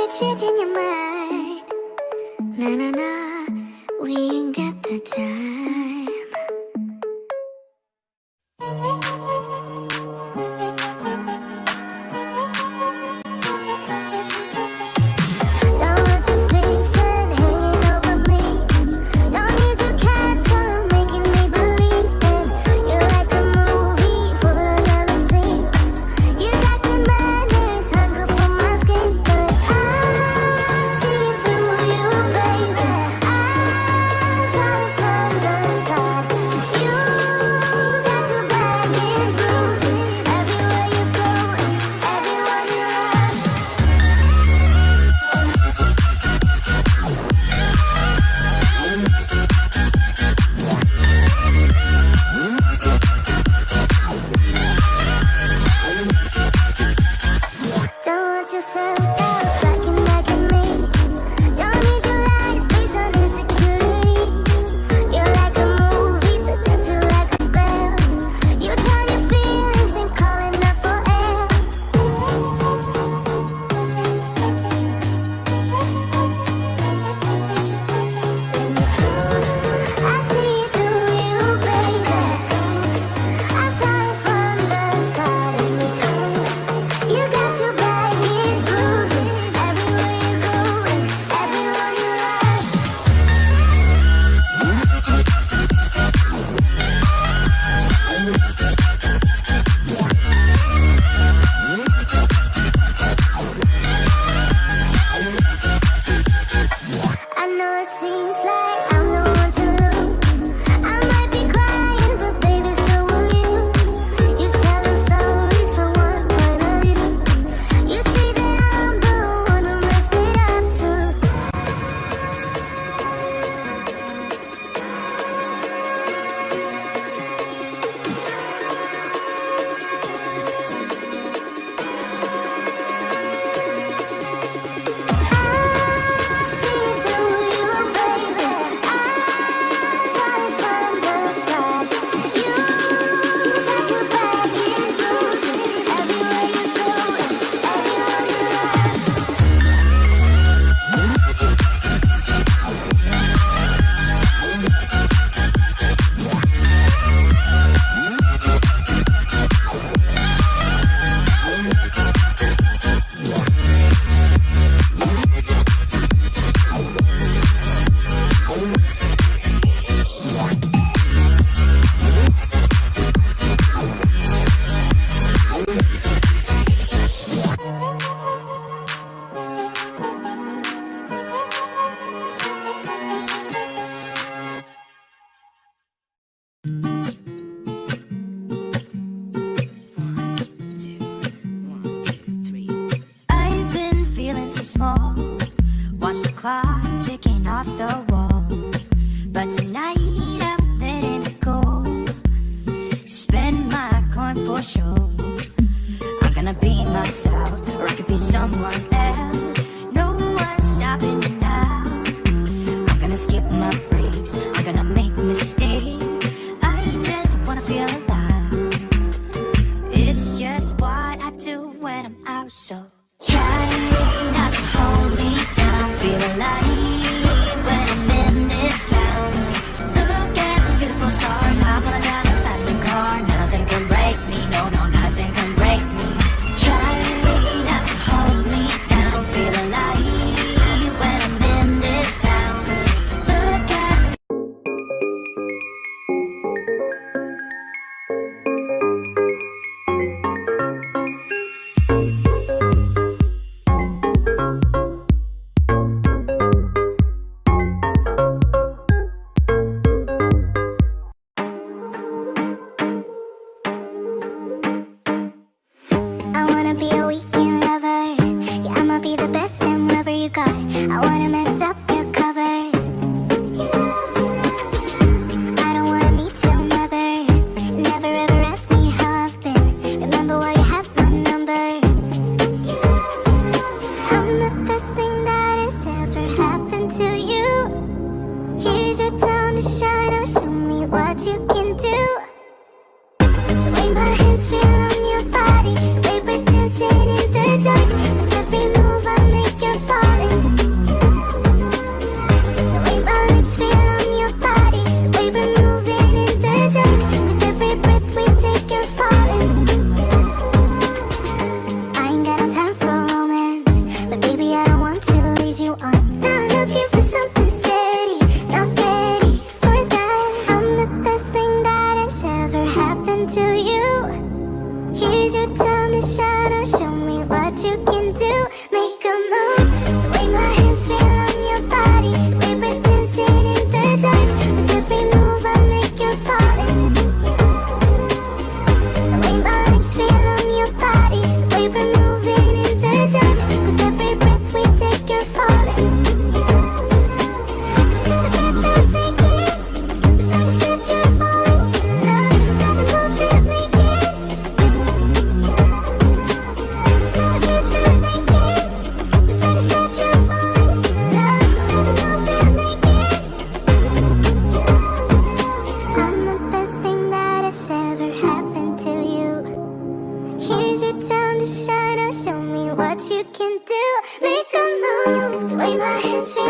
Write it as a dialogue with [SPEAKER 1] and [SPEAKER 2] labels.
[SPEAKER 1] change in your mind. Nah, nah, nah, we ain't got the time.
[SPEAKER 2] Watch the clock ticking off the wall, but tonight I'm letting it go. Spend my coin for sure. I'm gonna be myself, or I could be someone else. No one's stopping me now. I'm gonna skip my breaks, I'm gonna make mistakes. I just wanna feel alive. It's just what I do when I'm out, so try not to hold me down. Feel alive when I'm in this town. Look at those beautiful stars. I wanna drive a faster car. Nothing can break me. No, no, nothing can break me. Try not to hold me down. Feel alive when I'm in this town. Look at
[SPEAKER 1] I wanna mess up your covers. I don't wanna meet your mother. Never ever ask me how I've been. Remember why you have my number. I'm the best thing that has ever happened to you. Here's your time to shine. Oh, show me what you can do. The way my hands feel on your body, they were dancing in the dark. With every move I make, you're falling. on. Not looking for something steady, not ready for that. I'm the best thing that has ever happened to you. Here's your time to shine, now show me what you can do. Make a move, the way my hands feel on your body. We were dancing in the dark, with every move I make you're falling. The way my lips feel on your body. We were moving in the dark, with every breath we take you're falling. The breath I'm taking, the first step you're falling in love. Every move that we get. I'm the best thing that has ever happened to you. Here's your time to shine, now show me what you can do. Make a move, the way my hands feel